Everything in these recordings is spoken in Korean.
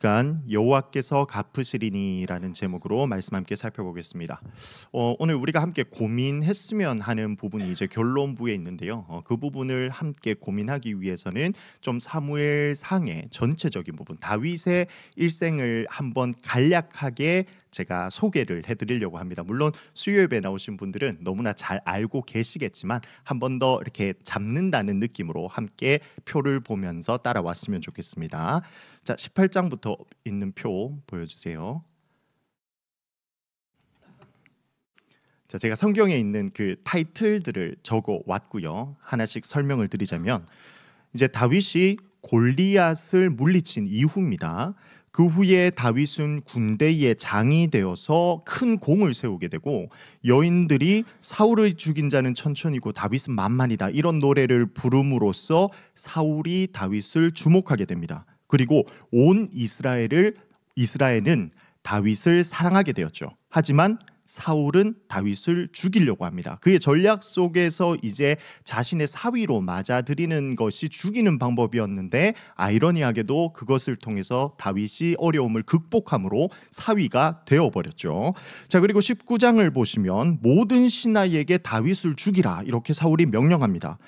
시간 여호와께서 갚으시리니라는 제목으로 말씀 함께 살펴보겠습니다. 오늘 우리가 함께 고민했으면 하는 부분이 이제 결론부에 있는데요. 그 부분을 함께 고민하기 위해서는 좀 사무엘상의 전체적인 부분, 다윗의 일생을 한번 간략하게 제가 소개를 해드리려고 합니다. 물론 수요예배 나오신 분들은 너무나 잘 알고 계시겠지만 한 번 더 이렇게 잡는다는 느낌으로 함께 표를 보면서 따라왔으면 좋겠습니다. 자, 18장부터 있는 표 보여주세요. 자, 제가 성경에 있는 그 타이틀들을 적어 왔고요. 하나씩 설명을 드리자면, 이제 다윗이 골리앗을 물리친 이후입니다. 그 후에 다윗은 군대의 장이 되어서 큰 공을 세우게 되고, 여인들이 사울을 죽인 자는 천천히고 다윗은 만만이다, 이런 노래를 부름으로써 사울이 다윗을 주목하게 됩니다. 그리고 온 이스라엘은 다윗을 사랑하게 되었죠. 하지만 사울은 다윗을 죽이려고 합니다. 그의 전략 속에서 이제 자신의 사위로 맞아들이는 것이 죽이는 방법이었는데, 아이러니하게도 그것을 통해서 다윗이 어려움을 극복함으로 사위가 되어버렸죠. 자, 그리고 19장을 보시면 모든 신하에게 다윗을 죽이라, 이렇게 사울이 명령합니다.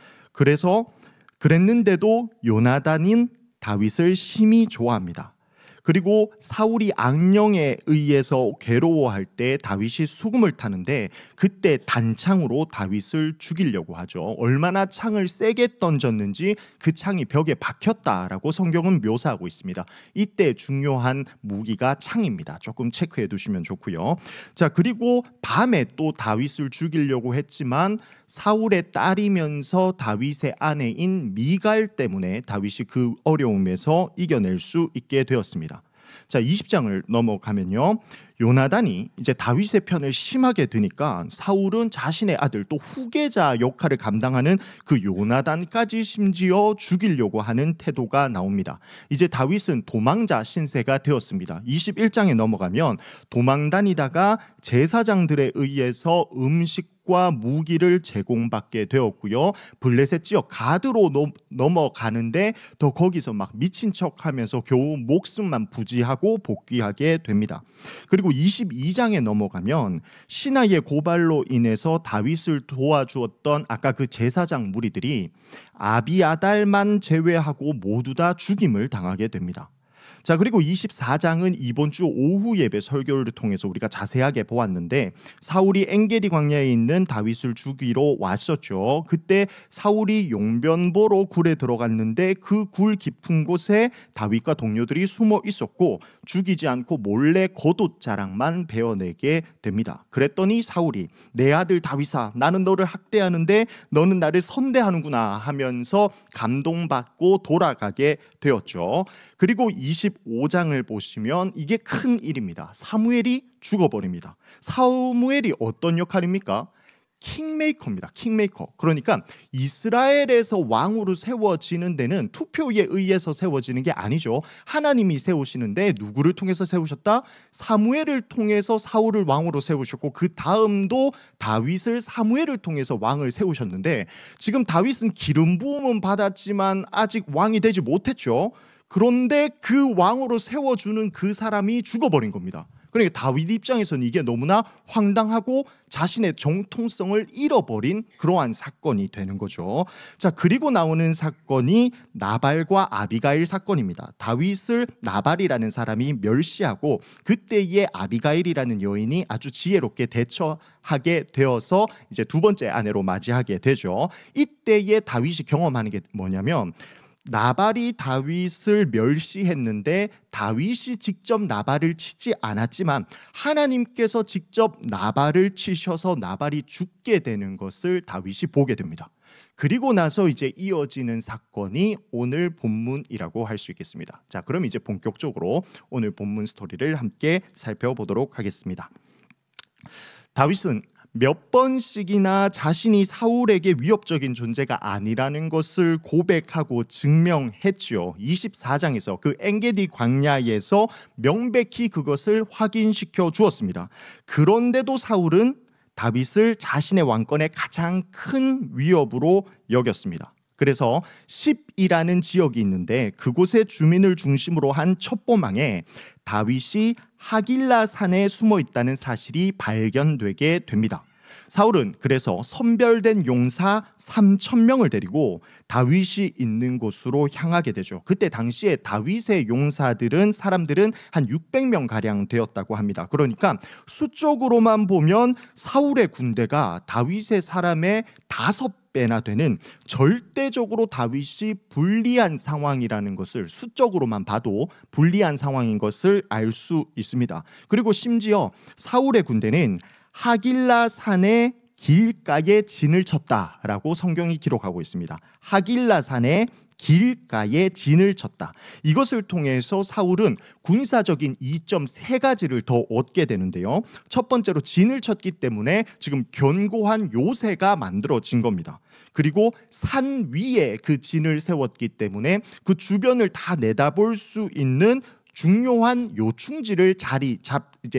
그랬는데도 요나단인 다윗을 심히 좋아합니다. 그리고 사울이 악령에 의해서 괴로워할 때 다윗이 수금을 타는데, 그때 단창으로 다윗을 죽이려고 하죠. 얼마나 창을 세게 던졌는지 그 창이 벽에 박혔다라고 성경은 묘사하고 있습니다. 이때 중요한 무기가 창입니다. 조금 체크해 두시면 좋고요. 자, 그리고 밤에 또 다윗을 죽이려고 했지만 사울의 딸이면서 다윗의 아내인 미갈 때문에 다윗이 그 어려움에서 이겨낼 수 있게 되었습니다. 자, 20장을 넘어가면요, 요나단이 이제 다윗의 편을 심하게 드니까 사울은 자신의 아들, 또 후계자 역할을 감당하는 그 요나단까지 심지어 죽이려고 하는 태도가 나옵니다. 이제 다윗은 도망자 신세가 되었습니다. 21장에 넘어가면 도망 다니다가 제사장들에 의해서 음식과 무기를 제공받게 되었고요, 블레셋 지역 가드로 넘어가는데 더 거기서 막 미친 척하면서 겨우 목숨만 부지하고 복귀하게 됩니다. 그리고 22장에 넘어가면 신하의 고발로 인해서 다윗을 도와주었던 아까 그 제사장 무리들이 아비아달만 제외하고 모두 다 죽임을 당하게 됩니다. 자, 그리고 24장은 이번 주 오후 예배 설교를 통해서 우리가 자세하게 보았는데, 사울이 엔게디 광야에 있는 다윗을 죽이러 왔었죠. 그때 사울이 용변보로 굴에 들어갔는데 그 굴 깊은 곳에 다윗과 동료들이 숨어 있었고, 죽이지 않고 몰래 겉옷자락만 베어내게 됩니다. 그랬더니 사울이 내 아들 다윗아, 나는 너를 학대하는데 너는 나를 선대하는구나 하면서 감동받고 돌아가게 되었죠. 그리고 25장을 보시면 이게 큰 일입니다. 사무엘이 죽어버립니다. 사무엘이 어떤 역할입니까? 킹메이커입니다. 킹메이커. 그러니까 이스라엘에서 왕으로 세워지는 데는 투표에 의해서 세워지는 게 아니죠. 하나님이 세우시는데 누구를 통해서 세우셨다? 사무엘을 통해서 사울을 왕으로 세우셨고, 그 다음도 다윗을 사무엘을 통해서 왕을 세우셨는데, 지금 다윗은 기름 부음은 받았지만 아직 왕이 되지 못했죠. 그런데 그 왕으로 세워주는 그 사람이 죽어버린 겁니다. 그러니까 다윗 입장에서는 이게 너무나 황당하고 자신의 정통성을 잃어버린 그러한 사건이 되는 거죠. 자, 그리고 나오는 사건이 나발과 아비가일 사건입니다. 다윗을 나발이라는 사람이 멸시하고, 그때의 아비가일이라는 여인이 아주 지혜롭게 대처하게 되어서 이제 두 번째 아내로 맞이하게 되죠. 이때의 다윗이 경험하는 게 뭐냐면, 나발이 다윗을 멸시했는데 다윗이 직접 나발을 치지 않았지만 하나님께서 직접 나발을 치셔서 나발이 죽게 되는 것을 다윗이 보게 됩니다. 그리고 나서 이제 이어지는 사건이 오늘 본문이라고 할 수 있겠습니다. 자, 그럼 이제 본격적으로 오늘 본문 스토리를 함께 살펴보도록 하겠습니다. 다윗은 몇 번씩이나 자신이 사울에게 위협적인 존재가 아니라는 것을 고백하고 증명했죠. 24장에서 그 엔게디 광야에서 명백히 그것을 확인시켜 주었습니다. 그런데도 사울은 다윗을 자신의 왕권의 가장 큰 위협으로 여겼습니다. 그래서 10이라는 지역이 있는데 그곳의 주민을 중심으로 한 첩보망에 다윗이 하길라 산에 숨어 있다는 사실이 발견되게 됩니다. 사울은 그래서 선별된 용사 3,000명을 데리고 다윗이 있는 곳으로 향하게 되죠. 그때 당시에 다윗의 용사들은 사람들은 한 600명 가량 되었다고 합니다. 그러니까 수적으로만 보면 사울의 군대가 다윗의 사람의 5배나 되는 절대적으로 다윗이 불리한 상황이라는 것을 수적으로만 봐도 불리한 상황인 것을 알 수 있습니다. 그리고 심지어 사울의 군대는 하길라 산의 길가에 진을 쳤다라고 성경이 기록하고 있습니다. 하길라 산의 길가에 진을 쳤다. 이것을 통해서 사울은 군사적인 이점 3가지를 더 얻게 되는데요. 첫 번째로 진을 쳤기 때문에 지금 견고한 요새가 만들어진 겁니다. 그리고 산 위에 그 진을 세웠기 때문에 그 주변을 다 내다볼 수 있는 중요한 요충지를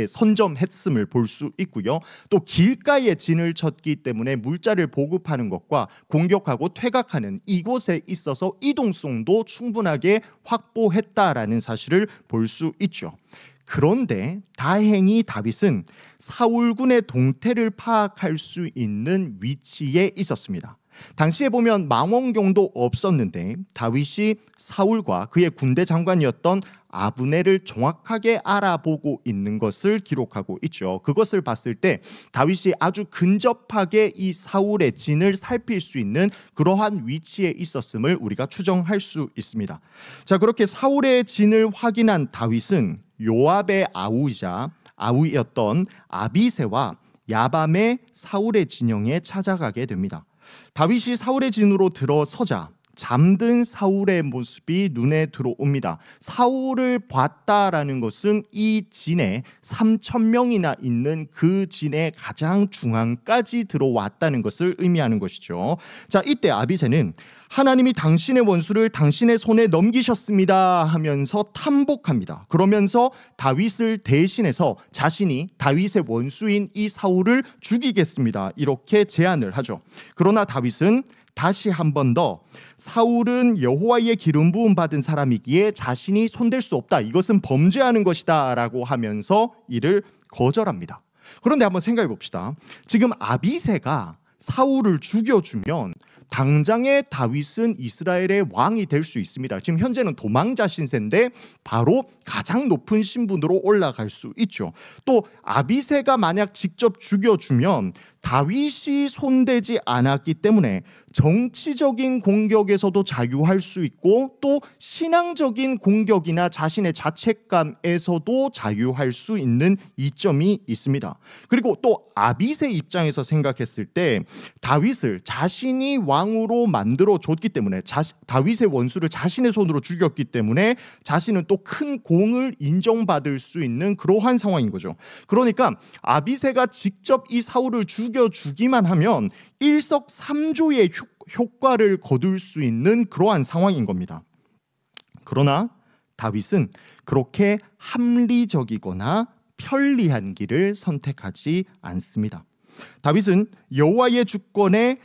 선점했음을 볼 수 있고요. 또 길가에 진을 쳤기 때문에 물자를 보급하는 것과 공격하고 퇴각하는 이곳에 있어서 이동성도 충분하게 확보했다라는 사실을 볼 수 있죠. 그런데 다행히 다윗은 사울군의 동태를 파악할 수 있는 위치에 있었습니다. 당시에 보면 망원경도 없었는데 다윗이 사울과 그의 군대 장관이었던 아브넬을 정확하게 알아보고 있는 것을 기록하고 있죠. 그것을 봤을 때 다윗이 아주 근접하게 이 사울의 진을 살필 수 있는 그러한 위치에 있었음을 우리가 추정할 수 있습니다. 자, 그렇게 사울의 진을 확인한 다윗은 요압의 아우였던 아비새와 야밤에 사울의 진영에 찾아가게 됩니다. 다윗이 사울의 진으로 들어서자 잠든 사울의 모습이 눈에 들어옵니다. 사울을 봤다라는 것은 이 진에 3,000명이나 있는 그 진의 가장 중앙까지 들어왔다는 것을 의미하는 것이죠. 자, 이때 아비새는 하나님이 당신의 원수를 당신의 손에 넘기셨습니다 하면서 탐복합니다. 그러면서 다윗을 대신해서 자신이 다윗의 원수인 이 사울을 죽이겠습니다. 이렇게 제안을 하죠. 그러나 다윗은 다시 한 번 더 사울은 여호와의 기름 부음 받은 사람이기에 자신이 손댈 수 없다. 이것은 범죄하는 것이다 라고 하면서 이를 거절합니다. 그런데 한번 생각해 봅시다. 지금 아비새가 사울을 죽여주면 당장에 다윗은 이스라엘의 왕이 될 수 있습니다. 지금 현재는 도망자 신세인데 바로 가장 높은 신분으로 올라갈 수 있죠. 또 아비새가 만약 직접 죽여주면 다윗이 손대지 않았기 때문에 정치적인 공격에서도 자유할 수 있고 또 신앙적인 공격이나 자신의 자책감에서도 자유할 수 있는 이점이 있습니다. 그리고 또 아비새 입장에서 생각했을 때 다윗을 자신이 왕으로 만들어 줬기 때문에 다윗의 원수를 자신의 손으로 죽였기 때문에 자신은 또 큰 공을 인정받을 수 있는 그러한 상황인 거죠. 그러니까 아비새가 직접 이 사울을 죽여주기만 하면 일석삼조의 효과를 거둘 수 있는 그러한 상황인 겁니다. 그러나 다윗은 그렇게 합리적이거나 편리한 길을 선택하지 않습니다. 다윗은 여호와의 주권에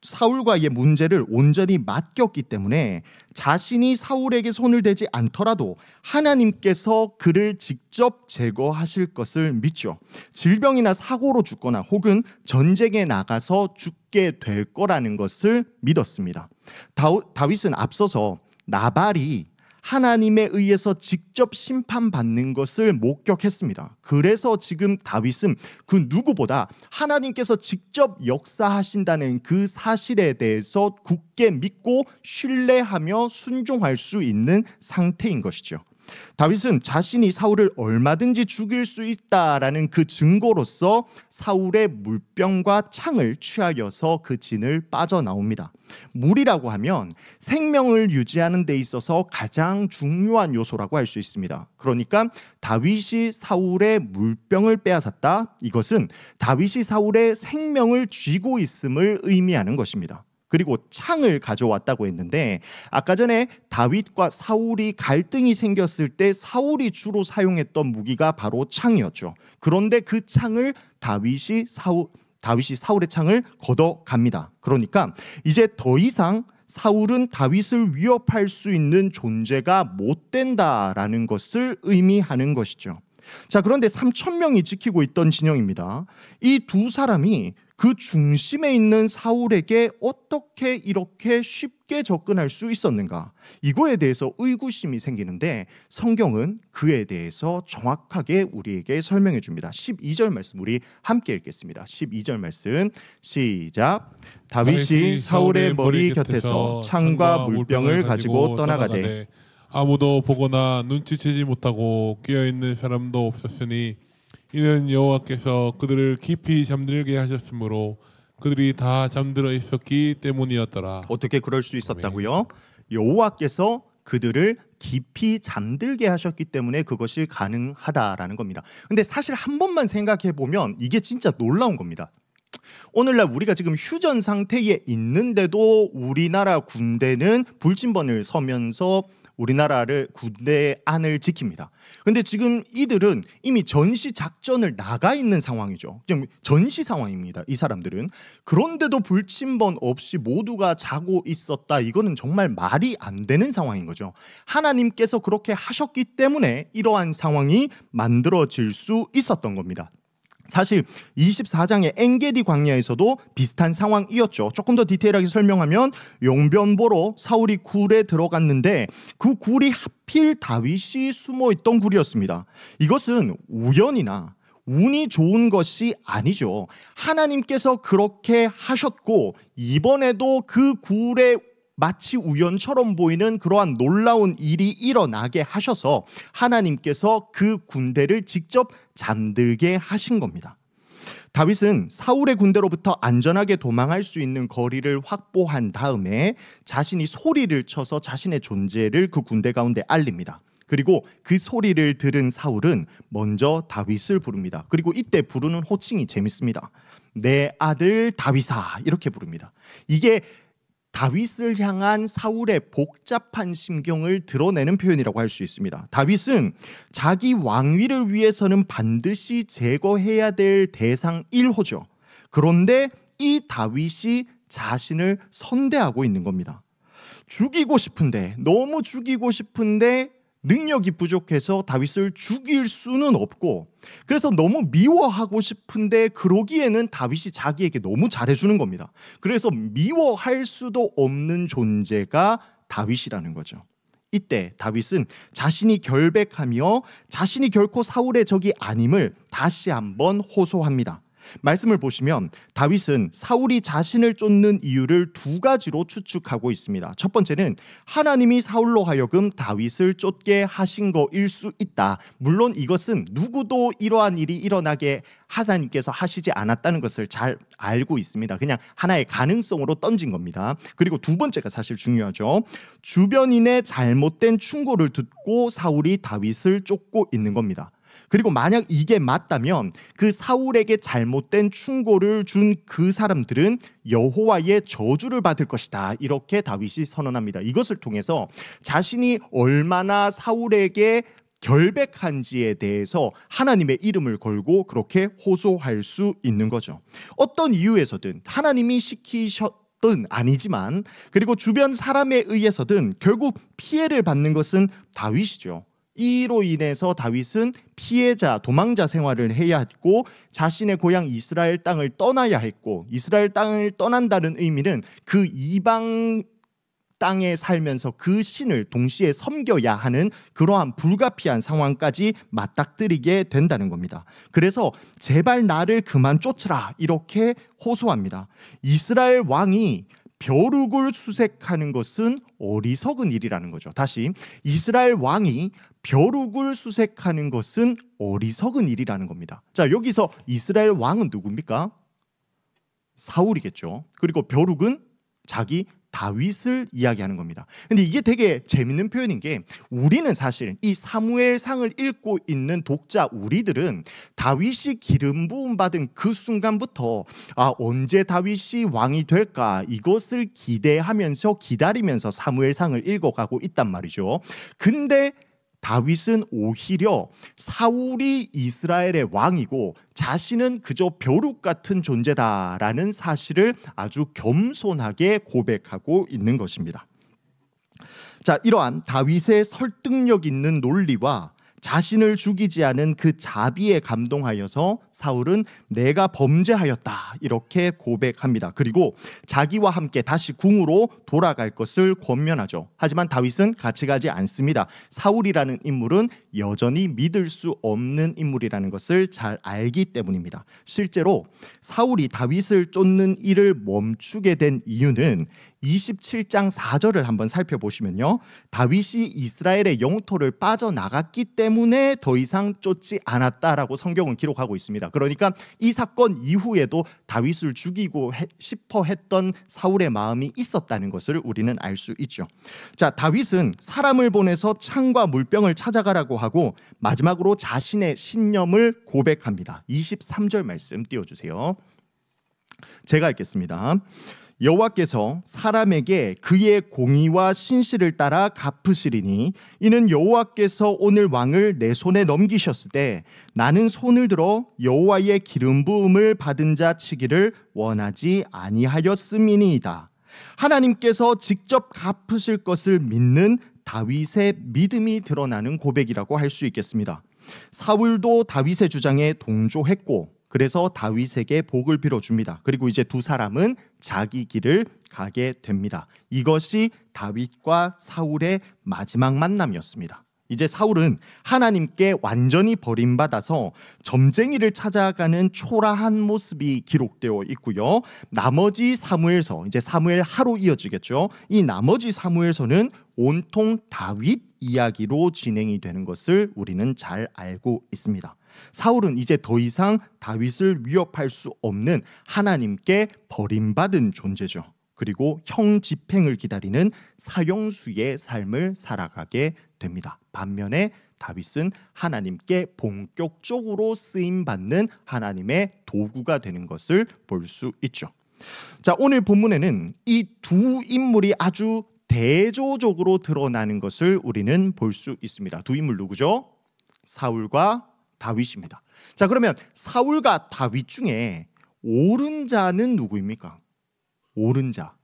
사울과의 문제를 온전히 맡겼기 때문에 자신이 사울에게 손을 대지 않더라도 하나님께서 그를 직접 제거하실 것을 믿죠. 질병이나 사고로 죽거나 혹은 전쟁에 나가서 죽게 될 거라는 것을 믿었습니다. 다윗은 앞서서 나발이 하나님에 의해서 직접 심판받는 것을 목격했습니다. 그래서 지금 다윗은 그 누구보다 하나님께서 직접 역사하신다는 그 사실에 대해서 굳게 믿고 신뢰하며 순종할 수 있는 상태인 것이죠. 다윗은 자신이 사울을 얼마든지 죽일 수 있다라는 그 증거로서 사울의 물병과 창을 취하여서 그 진을 빠져나옵니다. 물이라고 하면 생명을 유지하는 데 있어서 가장 중요한 요소라고 할 수 있습니다. 그러니까 다윗이 사울의 물병을 빼앗았다. 이것은 다윗이 사울의 생명을 쥐고 있음을 의미하는 것입니다. 그리고 창을 가져왔다고 했는데 아까 전에 다윗과 사울이 갈등이 생겼을 때 사울이 주로 사용했던 무기가 바로 창이었죠. 그런데 그 창을 다윗이 다윗이 사울의 창을 걷어갑니다. 그러니까 이제 더 이상 사울은 다윗을 위협할 수 있는 존재가 못 된다라는 것을 의미하는 것이죠. 자, 그런데 3,000명이 지키고 있던 진영입니다. 이 두 사람이 그 중심에 있는 사울에게 어떻게 이렇게 쉽게 접근할 수 있었는가? 이거에 대해서 의구심이 생기는데 성경은 그에 대해서 정확하게 우리에게 설명해 줍니다. 12절 말씀 우리 함께 읽겠습니다. 12절 말씀 시작. 다윗이 사울의 머리 곁에서 창과 물병을 가지고 떠나가되 아무도 보거나 눈치채지 못하고 깨어있는 사람도 없었으니 이는 여호와께서 그들을 깊이 잠들게 하셨으므로 그들이 다 잠들어 있었기 때문이었더라. 어떻게 그럴 수 있었다고요? 여호와께서 그들을 깊이 잠들게 하셨기 때문에 그것이 가능하다라는 겁니다. 근데 사실 한 번만 생각해 보면 이게 진짜 놀라운 겁니다. 오늘날 우리가 지금 휴전 상태에 있는데도 우리나라 군대는 불침번을 서면서 우리나라를 군대 안을 지킵니다. 근데 지금 이들은 이미 전시 작전을 나가 있는 상황이죠. 지금 전시 상황입니다. 이 사람들은. 그런데도 불침번 없이 모두가 자고 있었다. 이거는 정말 말이 안 되는 상황인 거죠. 하나님께서 그렇게 하셨기 때문에 이러한 상황이 만들어질 수 있었던 겁니다. 사실 24장의 엔게디 광야에서도 비슷한 상황이었죠. 조금 더 디테일하게 설명하면 용변보러 사울이 굴에 들어갔는데 그 굴이 하필 다윗이 숨어있던 굴이었습니다. 이것은 우연이나 운이 좋은 것이 아니죠. 하나님께서 그렇게 하셨고 이번에도 그 굴에 마치 우연처럼 보이는 그러한 놀라운 일이 일어나게 하셔서 하나님께서 그 군대를 직접 잠들게 하신 겁니다. 다윗은 사울의 군대로부터 안전하게 도망할 수 있는 거리를 확보한 다음에 자신이 소리를 쳐서 자신의 존재를 그 군대 가운데 알립니다. 그리고 그 소리를 들은 사울은 먼저 다윗을 부릅니다. 그리고 이때 부르는 호칭이 재밌습니다. 내 아들 다윗아 이렇게 부릅니다. 이게 다윗을 향한 사울의 복잡한 심경을 드러내는 표현이라고 할 수 있습니다. 다윗은 자기 왕위를 위해서는 반드시 제거해야 될 대상 1호죠. 그런데 이 다윗이 자신을 선대하고 있는 겁니다. 죽이고 싶은데, 너무 죽이고 싶은데 능력이 부족해서 다윗을 죽일 수는 없고, 그래서 너무 미워하고 싶은데 그러기에는 다윗이 자기에게 너무 잘해주는 겁니다. 그래서 미워할 수도 없는 존재가 다윗이라는 거죠. 이때 다윗은 자신이 결백하며 자신이 결코 사울의 적이 아님을 다시 한번 호소합니다. 말씀을 보시면 다윗은 사울이 자신을 쫓는 이유를 두 가지로 추측하고 있습니다. 첫 번째는 하나님이 사울로 하여금 다윗을 쫓게 하신 거일 수 있다. 물론 이것은 누구도 이러한 일이 일어나게 하나님께서 하시지 않았다는 것을 잘 알고 있습니다. 그냥 하나의 가능성으로 던진 겁니다. 그리고 두 번째가 사실 중요하죠. 주변인의 잘못된 충고를 듣고 사울이 다윗을 쫓고 있는 겁니다. 그리고 만약 이게 맞다면 그 사울에게 잘못된 충고를 준 그 사람들은 여호와의 저주를 받을 것이다. 이렇게 다윗이 선언합니다. 이것을 통해서 자신이 얼마나 사울에게 결백한지에 대해서 하나님의 이름을 걸고 그렇게 호소할 수 있는 거죠. 어떤 이유에서든 하나님이 시키셨든 아니지만, 그리고 주변 사람에 의해서든 결국 피해를 받는 것은 다윗이죠. 이로 인해서 다윗은 피해자, 도망자 생활을 해야 했고 자신의 고향 이스라엘 땅을 떠나야 했고, 이스라엘 땅을 떠난다는 의미는 그 이방 땅에 살면서 그 신을 동시에 섬겨야 하는 그러한 불가피한 상황까지 맞닥뜨리게 된다는 겁니다. 그래서 제발 나를 그만 쫓으라 이렇게 호소합니다. 이스라엘 왕이 벼룩을 수색하는 것은 어리석은 일이라는 거죠. 다시, 이스라엘 왕이 벼룩을 수색하는 것은 어리석은 일이라는 겁니다. 자, 여기서 이스라엘 왕은 누굽니까? 사울이겠죠. 그리고 벼룩은 자기 다윗을 이야기하는 겁니다. 근데 이게 되게 재밌는 표현인 게, 우리는 사실 이 사무엘상을 읽고 있는 독자 우리들은 다윗이 기름 부음 받은 그 순간부터 언제 다윗이 왕이 될까 이것을 기대하면서 기다리면서 사무엘상을 읽어가고 있단 말이죠. 근데 다윗은 오히려 사울이 이스라엘의 왕이고 자신은 그저 벼룩 같은 존재다라는 사실을 아주 겸손하게 고백하고 있는 것입니다. 자, 이러한 다윗의 설득력 있는 논리와 자신을 죽이지 않은 그 자비에 감동하여서 사울은 내가 범죄하였다 이렇게 고백합니다. 그리고 자기와 함께 다시 궁으로 돌아갈 것을 권면하죠. 하지만 다윗은 같이 가지 않습니다. 사울이라는 인물은 여전히 믿을 수 없는 인물이라는 것을 잘 알기 때문입니다. 실제로 사울이 다윗을 쫓는 일을 멈추게 된 이유는 27장 4절을 한번 살펴보시면요, 다윗이 이스라엘의 영토를 빠져나갔기 때문에 더 이상 쫓지 않았다라고 성경은 기록하고 있습니다. 그러니까 이 사건 이후에도 다윗을 죽이고 싶어 했던 사울의 마음이 있었다는 것을 우리는 알 수 있죠. 자, 다윗은 사람을 보내서 창과 물병을 찾아가라고 하고 마지막으로 자신의 신념을 고백합니다. 23절 말씀 띄워주세요. 제가 읽겠습니다. 여호와께서 사람에게 그의 공의와 신실을 따라 갚으시리니 이는 여호와께서 오늘 왕을 내 손에 넘기셨을 때 나는 손을 들어 여호와의 기름 부음을 받은 자 치기를 원하지 아니하였음이니이다. 하나님께서 직접 갚으실 것을 믿는 다윗의 믿음이 드러나는 고백이라고 할 수 있겠습니다. 사울도 다윗의 주장에 동조했고 그래서 다윗에게 복을 빌어줍니다. 그리고 이제 두 사람은 자기 길을 가게 됩니다. 이것이 다윗과 사울의 마지막 만남이었습니다. 이제 사울은 하나님께 완전히 버림받아서 점쟁이를 찾아가는 초라한 모습이 기록되어 있고요. 나머지 사무엘서, 이제 사무엘 하로 이어지겠죠. 이 나머지 사무엘서는 온통 다윗 이야기로 진행이 되는 것을 우리는 잘 알고 있습니다. 사울은 이제 더 이상 다윗을 위협할 수 없는 하나님께 버림받은 존재죠. 그리고 형 집행을 기다리는 사형수의 삶을 살아가게 됩니다. 반면에 다윗은 하나님께 본격적으로 쓰임받는 하나님의 도구가 되는 것을 볼 수 있죠. 자, 오늘 본문에는 이 두 인물이 아주 대조적으로 드러나는 것을 우리는 볼 수 있습니다. 두 인물 누구죠? 사울과 다윗입니다. 자, 그러면 사울과 다윗 중에 옳은 자는 누구입니까? 옳은 자,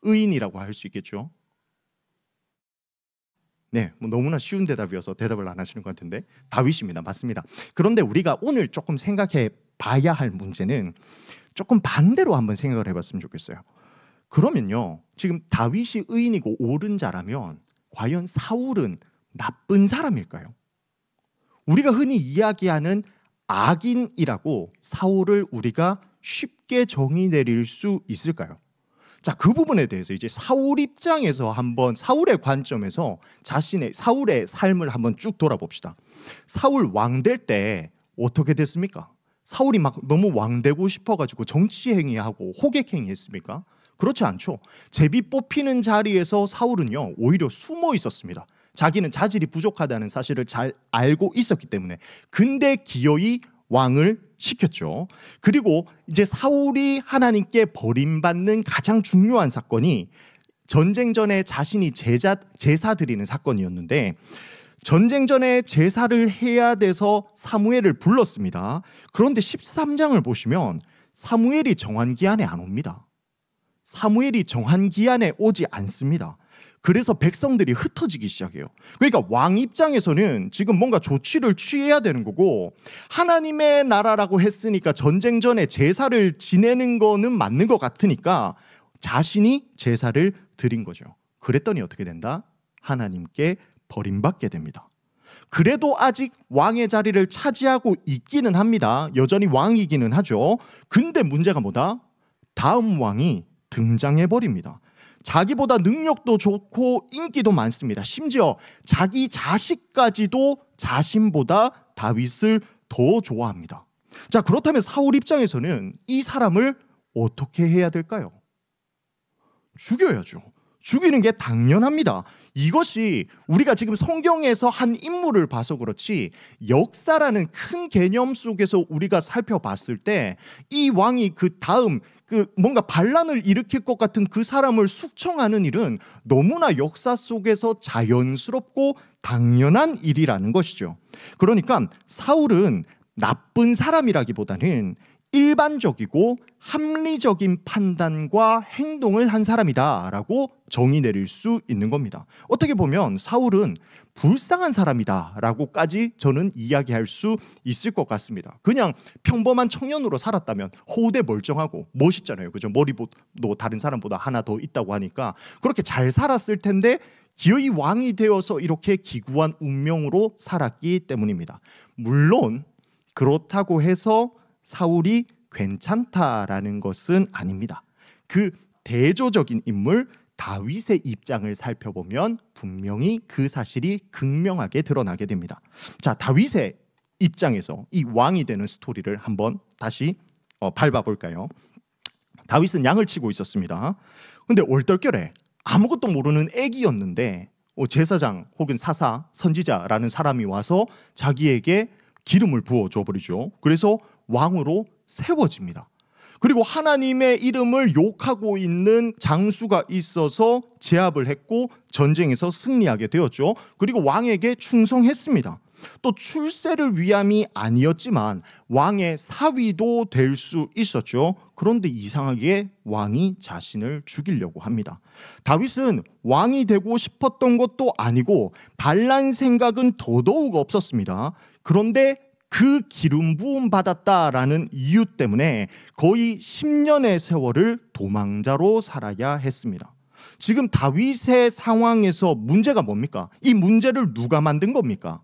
의인이라고 할 수 있겠죠. 네, 뭐 너무나 쉬운 대답이어서 대답을 안 하시는 것 같은데 다윗입니다. 맞습니다. 그런데 우리가 오늘 조금 생각해 봐야 할 문제는 조금 반대로 한번 생각을 해봤으면 좋겠어요. 그러면요, 지금 다윗이 의인이고 옳은 자라면 과연 사울은 나쁜 사람일까요? 우리가 흔히 이야기하는 악인이라고 사울을 우리가 쉽게 정의 내릴 수 있을까요? 자, 그 부분에 대해서 이제 사울 입장에서 한번 사울의 관점에서 사울의 삶을 한번 쭉 돌아봅시다. 사울 왕 될 때 어떻게 됐습니까? 사울이 막 너무 왕 되고 싶어가지고 정치행위하고 호객행위 했습니까? 그렇지 않죠. 제비 뽑히는 자리에서 사울은요 오히려 숨어 있었습니다. 자기는 자질이 부족하다는 사실을 잘 알고 있었기 때문에. 근데 기어이 왕을 시켰죠. 그리고 이제 사울이 하나님께 버림받는 가장 중요한 사건이 전쟁 전에 자신이 제사 드리는 사건이었는데, 전쟁 전에 제사를 해야 돼서 사무엘을 불렀습니다. 그런데 13장을 보시면 사무엘이 정한 기한에 안 옵니다. 사무엘이 정한 기한에 오지 않습니다. 그래서 백성들이 흩어지기 시작해요. 그러니까 왕 입장에서는 지금 뭔가 조치를 취해야 되는 거고, 하나님의 나라라고 했으니까 전쟁 전에 제사를 지내는 거는 맞는 것 같으니까 자신이 제사를 드린 거죠. 그랬더니 어떻게 된다? 하나님께 버림받게 됩니다. 그래도 아직 왕의 자리를 차지하고 있기는 합니다. 여전히 왕이기는 하죠. 근데 문제가 뭐다? 다음 왕이 등장해버립니다. 자기보다 능력도 좋고 인기도 많습니다. 심지어 자기 자식까지도 자신보다 다윗을 더 좋아합니다. 자, 그렇다면 사울 입장에서는 이 사람을 어떻게 해야 될까요? 죽여야죠. 죽이는 게 당연합니다. 이것이 우리가 지금 성경에서 한 인물을 봐서 그렇지, 역사라는 큰 개념 속에서 우리가 살펴봤을 때 이 왕이 그 다음 뭔가 반란을 일으킬 것 같은 그 사람을 숙청하는 일은 너무나 역사 속에서 자연스럽고 당연한 일이라는 것이죠. 그러니까 사울은 나쁜 사람이라기보다는 일반적이고 합리적인 판단과 행동을 한 사람이다라고 정의 내릴 수 있는 겁니다. 어떻게 보면 사울은 불쌍한 사람이다라고까지 저는 이야기할 수 있을 것 같습니다. 그냥 평범한 청년으로 살았다면 호대 멀쩡하고 멋있잖아요. 그죠? 머리도 다른 사람보다 하나 더 있다고 하니까 그렇게 잘 살았을 텐데 기어이 왕이 되어서 이렇게 기구한 운명으로 살았기 때문입니다. 물론 그렇다고 해서 사울이 괜찮다라는 것은 아닙니다. 그 대조적인 인물 다윗의 입장을 살펴보면 분명히 그 사실이 극명하게 드러나게 됩니다. 자, 다윗의 입장에서 이 왕이 되는 스토리를 한번 다시 밟아볼까요? 다윗은 양을 치고 있었습니다. 근데 얼떨결에 아무것도 모르는 애기였는데 제사장 혹은 사사, 선지자라는 사람이 와서 자기에게 기름을 부어줘 버리죠. 그래서 왕으로 세워집니다. 그리고 하나님의 이름을 욕하고 있는 장수가 있어서 제압을 했고 전쟁에서 승리하게 되었죠. 그리고 왕에게 충성했습니다. 또 출세를 위함이 아니었지만 왕의 사위도 될 수 있었죠. 그런데 이상하게 왕이 자신을 죽이려고 합니다. 다윗은 왕이 되고 싶었던 것도 아니고 반란 생각은 더더욱 없었습니다. 그런데 그 기름 부음 받았다라는 이유 때문에 거의 10년의 세월을 도망자로 살아야 했습니다. 지금 다윗의 상황에서 문제가 뭡니까? 이 문제를 누가 만든 겁니까?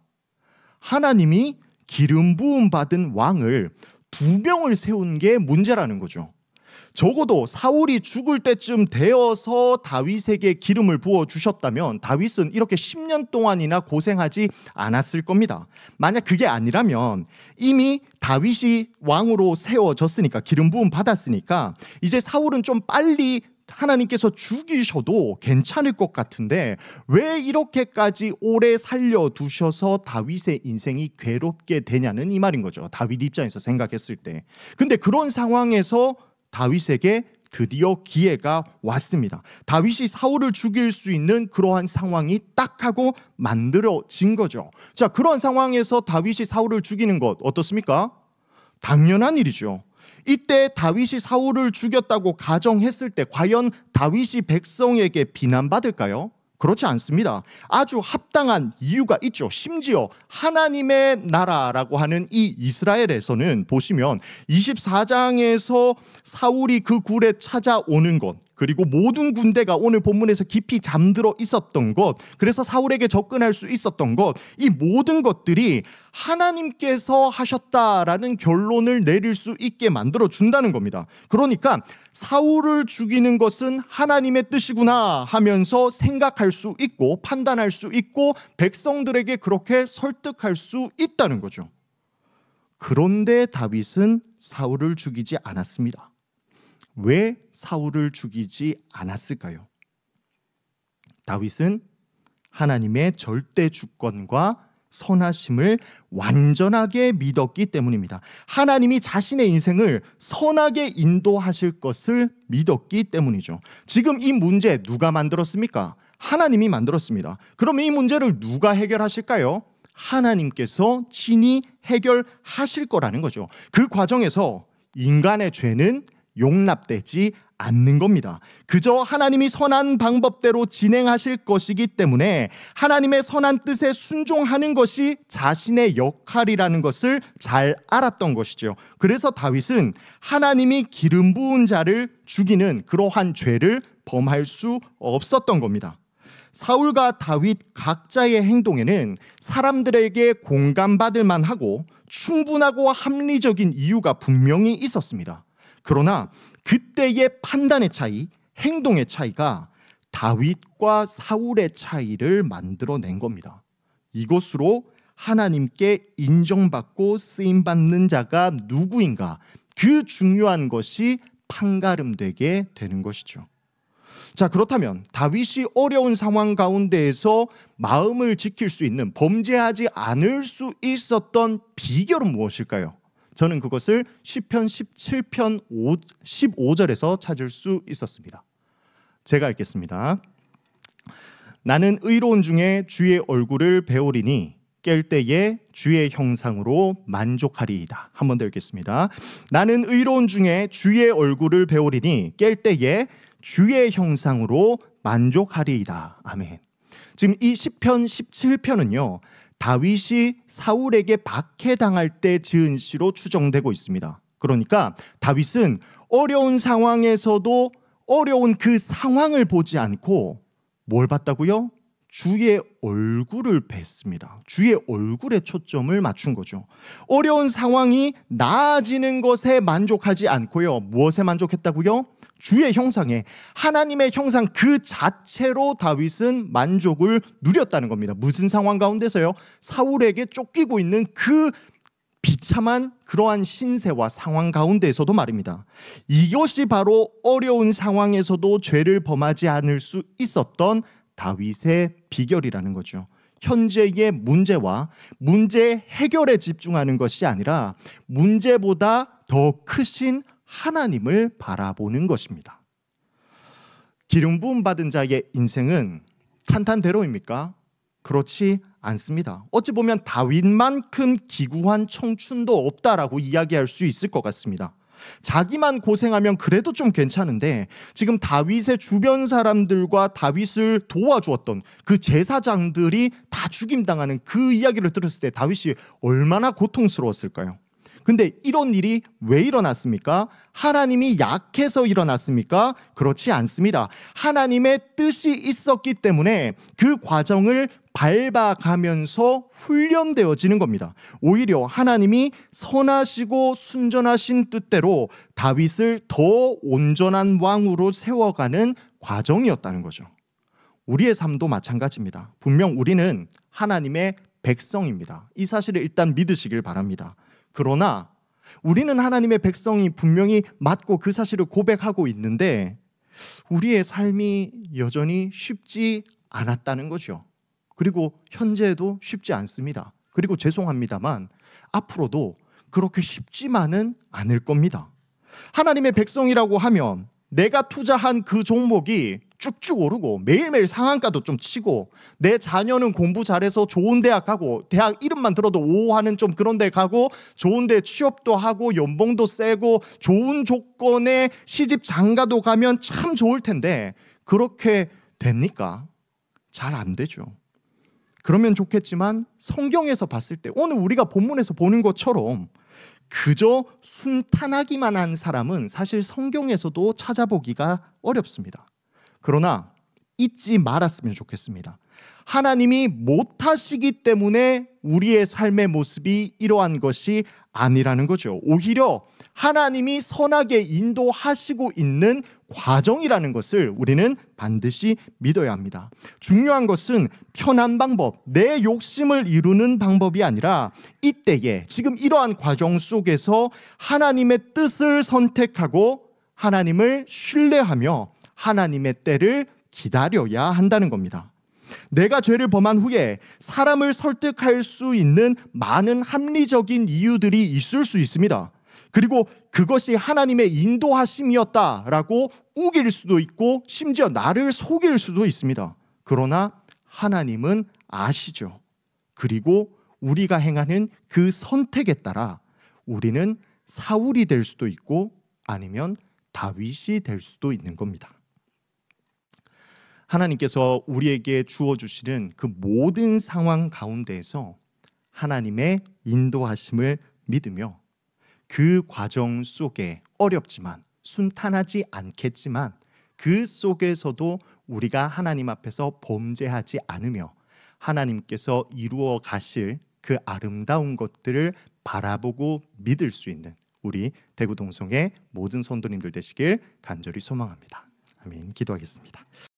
하나님이 기름 부음 받은 왕을 2명을 세운 게 문제라는 거죠. 적어도 사울이 죽을 때쯤 되어서 다윗에게 기름을 부어주셨다면 다윗은 이렇게 10년 동안이나 고생하지 않았을 겁니다. 만약 그게 아니라면 이미 다윗이 왕으로 세워졌으니까 기름 부음 받았으니까 이제 사울은 좀 빨리 하나님께서 죽이셔도 괜찮을 것 같은데 왜 이렇게까지 오래 살려두셔서 다윗의 인생이 괴롭게 되냐는 이 말인 거죠. 다윗 입장에서 생각했을 때. 근데 그런 상황에서 다윗에게 드디어 기회가 왔습니다. 다윗이 사울을 죽일 수 있는 그러한 상황이 딱 하고 만들어진 거죠. 자, 그런 상황에서 다윗이 사울을 죽이는 것 어떻습니까? 당연한 일이죠. 이때 다윗이 사울을 죽였다고 가정했을 때 과연 다윗이 백성에게 비난받을까요? 그렇지 않습니다. 아주 합당한 이유가 있죠. 심지어 하나님의 나라라고 하는 이 이스라엘에서는 보시면 24장에서 사울이 그 굴에 찾아오는 것, 그리고 모든 군대가 오늘 본문에서 깊이 잠들어 있었던 것, 그래서 사울에게 접근할 수 있었던 것, 이 모든 것들이 하나님께서 하셨다라는 결론을 내릴 수 있게 만들어 준다는 겁니다. 그러니까 사울을 죽이는 것은 하나님의 뜻이구나 하면서 생각할 수 있고 판단할 수 있고 백성들에게 그렇게 설득할 수 있다는 거죠. 그런데 다윗은 사울을 죽이지 않았습니다. 왜 사울을 죽이지 않았을까요? 다윗은 하나님의 절대 주권과 선하심을 완전하게 믿었기 때문입니다. 하나님이 자신의 인생을 선하게 인도하실 것을 믿었기 때문이죠. 지금 이 문제 누가 만들었습니까? 하나님이 만들었습니다. 그럼 이 문제를 누가 해결하실까요? 하나님께서 친히 해결하실 거라는 거죠. 그 과정에서 인간의 죄는 용납되지 않는 겁니다. 그저 하나님이 선한 방법대로 진행하실 것이기 때문에 하나님의 선한 뜻에 순종하는 것이 자신의 역할이라는 것을 잘 알았던 것이죠. 그래서 다윗은 하나님이 기름 부은 자를 죽이는 그러한 죄를 범할 수 없었던 겁니다. 사울과 다윗 각자의 행동에는 사람들에게 공감받을 만하고 충분하고 합리적인 이유가 분명히 있었습니다. 그러나 그때의 판단의 차이, 행동의 차이가 다윗과 사울의 차이를 만들어낸 겁니다. 이것으로 하나님께 인정받고 쓰임받는 자가 누구인가, 그 중요한 것이 판가름되게 되는 것이죠. 자, 그렇다면 다윗이 어려운 상황 가운데에서 마음을 지킬 수 있는, 범죄하지 않을 수 있었던 비결은 무엇일까요? 저는 그것을 시편 17편 15절에서 찾을 수 있었습니다. 제가 읽겠습니다. 나는 의로운 중에 주의 얼굴을 배우리니 깰 때에 주의 형상으로 만족하리이다. 한 번 더 읽겠습니다. 나는 의로운 중에 주의 얼굴을 배우리니 깰 때에 주의 형상으로 만족하리이다. 아멘. 지금 이 시편 17편은요, 다윗이 사울에게 박해당할 때 지은 시로 추정되고 있습니다. 그러니까 다윗은 어려운 상황에서도 어려운 그 상황을 보지 않고 뭘 봤다고요? 주의 얼굴을 뵀습니다. 주의 얼굴에 초점을 맞춘 거죠. 어려운 상황이 나아지는 것에 만족하지 않고요. 무엇에 만족했다고요? 주의 형상에, 하나님의 형상 그 자체로 다윗은 만족을 누렸다는 겁니다. 무슨 상황 가운데서요? 사울에게 쫓기고 있는 그 비참한 그러한 신세와 상황 가운데에서도 말입니다. 이것이 바로 어려운 상황에서도 죄를 범하지 않을 수 있었던 다윗의 비결이라는 거죠. 현재의 문제와 문제 해결에 집중하는 것이 아니라 문제보다 더 크신 하나님을 바라보는 것입니다. 기름 부음 받은 자의 인생은 탄탄대로입니까? 그렇지 않습니다. 어찌 보면 다윗만큼 기구한 청춘도 없다라고 이야기할 수 있을 것 같습니다. 자기만 고생하면 그래도 좀 괜찮은데 지금 다윗의 주변 사람들과 다윗을 도와주었던 그 제사장들이 다 죽임당하는 그 이야기를 들었을 때 다윗이 얼마나 고통스러웠을까요? 근데 이런 일이 왜 일어났습니까? 하나님이 약해서 일어났습니까? 그렇지 않습니다. 하나님의 뜻이 있었기 때문에 그 과정을 밟아가면서 훈련되어지는 겁니다. 오히려 하나님이 선하시고 순전하신 뜻대로 다윗을 더 온전한 왕으로 세워가는 과정이었다는 거죠. 우리의 삶도 마찬가지입니다. 분명 우리는 하나님의 백성입니다. 이 사실을 일단 믿으시길 바랍니다. 그러나 우리는 하나님의 백성이 분명히 맞고 그 사실을 고백하고 있는데 우리의 삶이 여전히 쉽지 않았다는 거죠. 그리고 현재도 쉽지 않습니다. 그리고 죄송합니다만 앞으로도 그렇게 쉽지만은 않을 겁니다. 하나님의 백성이라고 하면 내가 투자한 그 종목이 쭉쭉 오르고 매일매일 상한가도 좀 치고 내 자녀는 공부 잘해서 좋은 대학 가고 대학 이름만 들어도 오 하는 좀 그런 데 가고 좋은 데 취업도 하고 연봉도 세고 좋은 조건의 시집 장가도 가면 참 좋을 텐데 그렇게 됩니까? 잘 안 되죠. 그러면 좋겠지만 성경에서 봤을 때 오늘 우리가 본문에서 보는 것처럼 그저 순탄하기만 한 사람은 사실 성경에서도 찾아보기가 어렵습니다. 그러나 잊지 말았으면 좋겠습니다. 하나님이 못하시기 때문에 우리의 삶의 모습이 이러한 것이 아니라는 거죠. 오히려 하나님이 선하게 인도하시고 있는 과정이라는 것을 우리는 반드시 믿어야 합니다. 중요한 것은 편한 방법, 내 욕심을 이루는 방법이 아니라 이때에 지금 이러한 과정 속에서 하나님의 뜻을 선택하고 하나님을 신뢰하며 하나님의 때를 기다려야 한다는 겁니다. 내가 죄를 범한 후에 사람을 설득할 수 있는 많은 합리적인 이유들이 있을 수 있습니다. 그리고 그것이 하나님의 인도하심이었다라고 우길 수도 있고 심지어 나를 속일 수도 있습니다. 그러나 하나님은 아시죠. 그리고 우리가 행하는 그 선택에 따라 우리는 사울이 될 수도 있고 아니면 다윗이 될 수도 있는 겁니다. 하나님께서 우리에게 주어주시는 그 모든 상황 가운데에서 하나님의 인도하심을 믿으며 그 과정 속에 어렵지만 순탄하지 않겠지만 그 속에서도 우리가 하나님 앞에서 범죄하지 않으며 하나님께서 이루어 가실 그 아름다운 것들을 바라보고 믿을 수 있는 우리 대구동성의 모든 성도님들 되시길 간절히 소망합니다. 아멘. 기도하겠습니다.